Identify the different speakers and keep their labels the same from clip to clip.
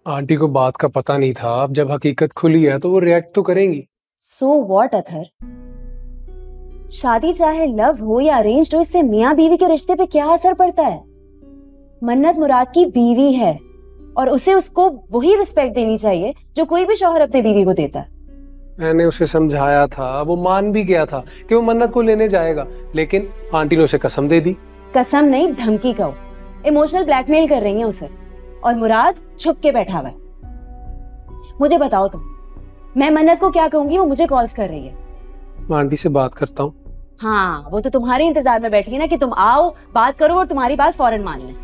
Speaker 1: Aunty को बात का पता नहीं था, अब जब हकीकत खुली है तो वो रिएक्ट तो करेंगी।
Speaker 2: सो व्हाट अथर, शादी चाहे लव हो या अरेंज्ड हो, इससे मियाँ बीवी के रिश्ते पे क्या असर पड़ता है? मन्नत मुराद की बीवी है और उसे उसको वही रिस्पेक्ट देनी चाहिए जो कोई भी शौहर अपनी बीवी को देता है।
Speaker 1: मैंने उसे समझाया था, वो मान भी गया था कि वो मन्नत को लेने जाएगा, लेकिन आंटी ने उसे कसम दे दी।
Speaker 2: कसम नहीं, धमकी कहो। इमोशनल ब्लैकमेल कर रही है उसे, और मुराद छुप के बैठा हुआ है। मुझे बताओ तुम, मैं मन्नत को क्या कहूंगी? वो मुझे कॉल्स कर रही है।
Speaker 1: मैं आंटी से बात करता हूँ।
Speaker 2: हाँ, वो तो तुम्हारे इंतजार में बैठी है ना कि तुम आओ, बात करो और तुम्हारी बात फौरन मान लें।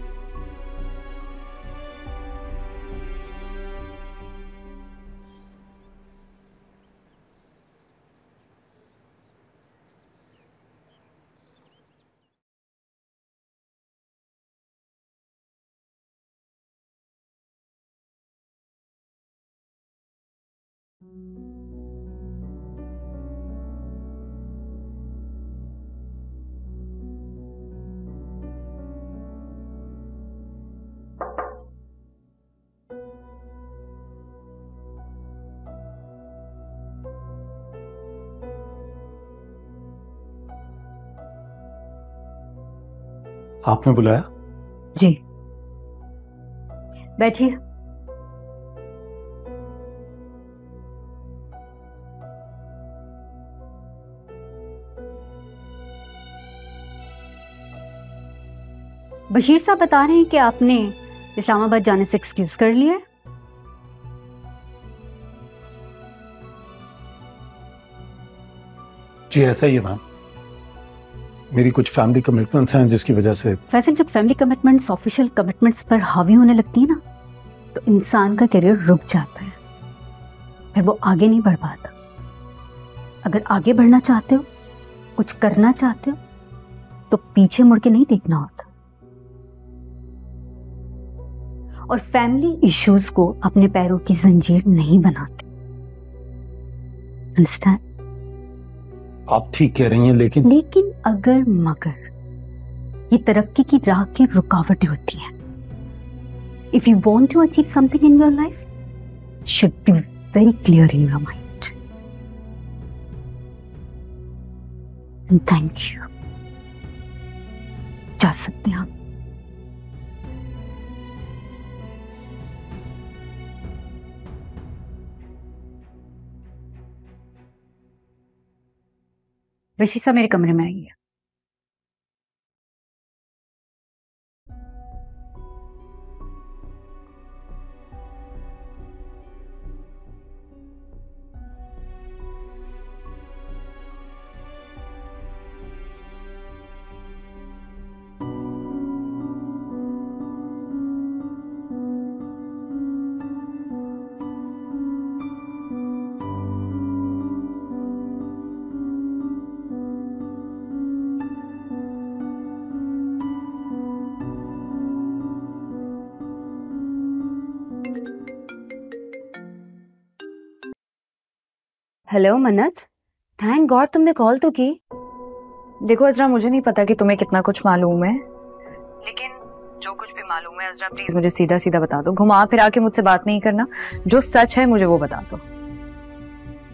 Speaker 3: आपने बुलाया?
Speaker 4: जी, बैठिए। बशीर साहब बता रहे हैं कि आपने इस्लामाबाद जाने से एक्सक्यूज कर लिया है।
Speaker 3: जी ऐसा ही है मैम, मेरी कुछ फैमिली कमिटमेंट्स हैं जिसकी वजह से।
Speaker 4: फैसल, जब फैमिली कमिटमेंट्स ऑफिशियल कमिटमेंट्स पर हावी होने लगती है ना, तो इंसान का करियर रुक जाता है, फिर वो आगे नहीं बढ़ पाता। अगर आगे बढ़ना चाहते हो, कुछ करना चाहते हो, तो पीछे मुड़ के नहीं देखना होता। और फैमिली इश्यूज को अपने पैरों की जंजीर नहीं बनाते। अंडरस्टैंड?
Speaker 3: आप ठीक कह रही हैं, लेकिन
Speaker 4: अगर मगर ये तरक्की की राह की रुकावटें होती हैं। If you want to achieve something in your life, should be very clear in your mind. And thank you. जा सकते हैं आप। बशीर साहब मेरे कमरे में आइए।
Speaker 2: हेलो मन्नत, थैंक गॉड तुमने कॉल तो की।
Speaker 5: देखो अजरा, मुझे नहीं पता कि तुम्हें कितना कुछ मालूम है, लेकिन जो कुछ भी मालूम है अजरा प्लीज मुझे सीधा सीधा बता दो। घुमा फिरा के मुझसे बात नहीं करना। जो सच है मुझे वो बता दो।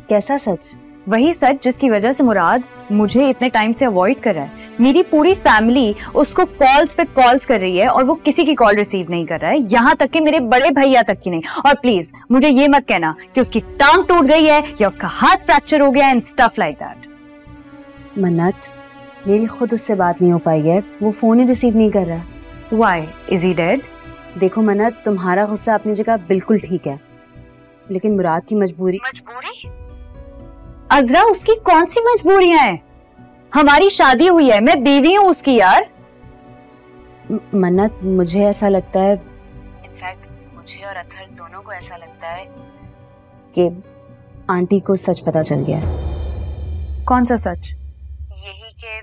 Speaker 2: कैसा सच?
Speaker 5: वही सच जिसकी वजह से मुराद मुझे इतने टाइम से अवॉइड कर रहा है। मेरी पूरी फैमिली उसको कॉल्स पे कॉल्स कर रही है और वो किसी की कॉल रिसीव नहीं कर रहा है, यहाँ तक कि मेरे बड़े भैया तक की नहीं। और प्लीज मुझे ये मत कहना कि उसकी टांग टूट गई है या उसका हाथ फ्रैक्चर हो गया एंड स्टफ लाइक दैट।
Speaker 2: मन्नत, मेरी खुद उससे बात नहीं हो पाई है, वो फोन ही रिसीव नहीं कर रहा।
Speaker 5: Why? Is he dead?
Speaker 2: देखो मन्नत, तुम्हारा गुस्सा अपनी जगह बिल्कुल ठीक है, लेकिन मुराद की मजबूरी।
Speaker 5: अजरा, उसकी कौन सी मजबूरियां हैं? हमारी शादी हुई है, मैं बीवी हूँ उसकी यार।
Speaker 2: मन्नत, मुझे ऐसा लगता है, इनफैक्ट मुझे और अथर दोनों को ऐसा लगता है कि आंटी को सच पता चल गया है।
Speaker 5: कौन सा सच?
Speaker 2: यही कि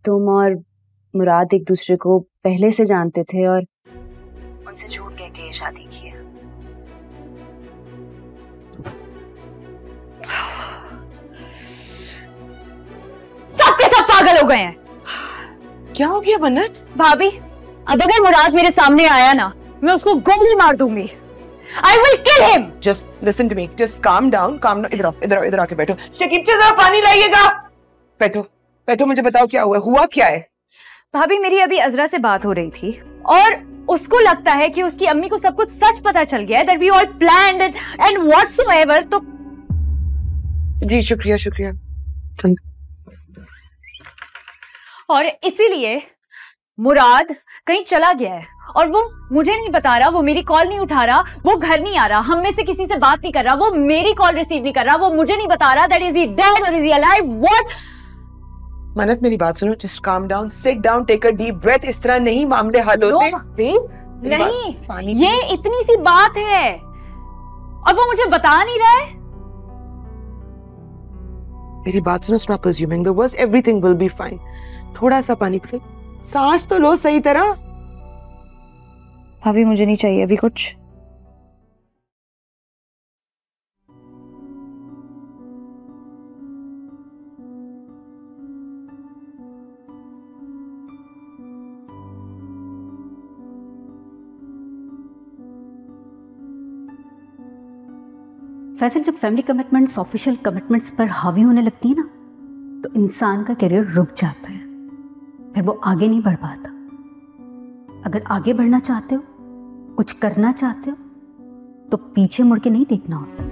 Speaker 2: तुम और मुराद एक दूसरे को पहले से जानते थे और उनसे झूठ कह के ये शादी की है।
Speaker 5: सबके सब पागल हो गए हैं।
Speaker 6: क्या हो गया मन्नत?
Speaker 5: भाभी, अब अगर मुराद मेरे सामने आया ना, मैं उसको गोली मार दूंगी। I will kill him.
Speaker 6: Just listen to me. Just calm down. इधर आके बैठो। शकीब जरा पानी लाइएगा। बैठो मुझे बताओ क्या हुआ क्या है?
Speaker 5: भाभी मेरी अभी अजरा से बात हो रही थी और उसको लगता है कि उसकी अम्मी को सब कुछ सच पता चल गया है, that we all planned and whatsoever। तो
Speaker 6: जी शुक्रिया।
Speaker 5: और इसीलिए मुराद कहीं चला गया है और वो मुझे नहीं बता रहा, वो मेरी कॉल नहीं उठा रहा, वो घर नहीं आ रहा, हम में से किसी से बात नहीं कर रहा, वो मेरी कॉल रिसीव नहीं कर रहा, वो मुझे नहीं बता रहा that is he dead or is he alive, what?
Speaker 6: मन्नत मेरी बात सुनो, just calm down, sit down, take a deep breath। इस तरह नहीं मामले हल होते।
Speaker 5: नहीं, ये इतनी सी बात है और वो मुझे बता नहीं रहा है।
Speaker 6: मेरी बात सुनो, stop assuming the worst, everything will be fine। थोड़ा सा पानी पिए, सांस तो लो सही तरह।
Speaker 5: भाभी मुझे नहीं चाहिए अभी कुछ।
Speaker 4: फैसल, जब फैमिली कमिटमेंट्स ऑफिशियल कमिटमेंट्स पर हावी होने लगती है ना, तो इंसान का करियर रुक जाता है, फिर वो आगे नहीं बढ़ पाता। अगर आगे बढ़ना चाहते हो, कुछ करना चाहते हो, तो पीछे मुड़ के नहीं देखना होता।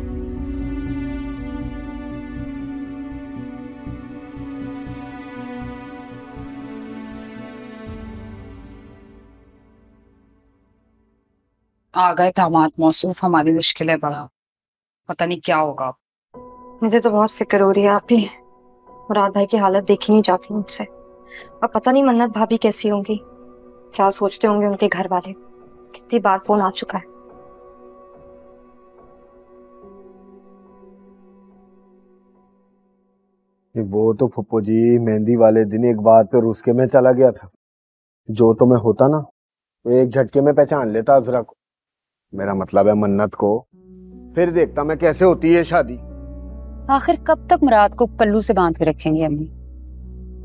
Speaker 7: आ गए दामाद मौसूफ, हमारी मुश्किलें बढ़ा, पता नहीं क्या होगा।
Speaker 8: मुझे तो बहुत फिक्र हो रही है। आप ही मुराद भाई की हालत देखी नहीं जाती मुझसे, और पता नहीं मन्नत भाभी कैसी होंगी, क्या सोचते होंगे उनके घर वाले। कितनी बार फोन आ चुका है।
Speaker 9: वो तो फुप्पो जी मेहंदी वाले दिन एक बात पे रुस के मैं चला गया था। जो तो मैं होता ना, तो एक झटके में पहचान लेता अजरा को, मेरा मतलब है मन्नत को। फिर देखता मैं कैसे होती है शादी।
Speaker 7: आखिर कब तक मुराद को पल्लू से बांध के रखेंगे अम्मी?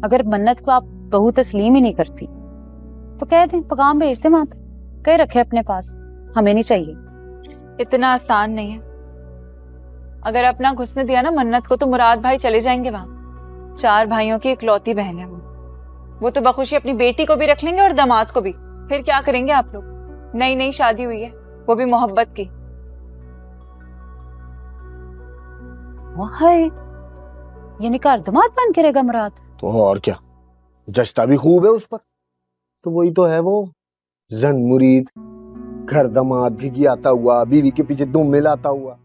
Speaker 7: अगर मन्नत को आप बहू तस्लीम ही नहीं करती तो कह दें, पैगाम भेज दें वहां पे, कह रखे अपने पास, हमें नहीं चाहिए।
Speaker 10: इतना आसान नहीं है। अगर अपना घुसने दिया ना मन्नत को, तो मुराद भाई चले जाएंगे वहां। 4 भाइयों की इकलौती बहन है वो तो बखुशी अपनी बेटी को भी रख लेंगे और दामाद को भी। फिर क्या करेंगे आप लोग? नई शादी हुई है, वो भी मोहब्बत की।
Speaker 7: हाय, यानी घर दामाद बन के रहेगा मुराद?
Speaker 9: तो और क्या, जश्ता भी खूब है उस पर। तो वही तो है वो जन मुरीद, घर दामाद भी आता हुआ, बीवी के पीछे दुम मिलाता हुआ।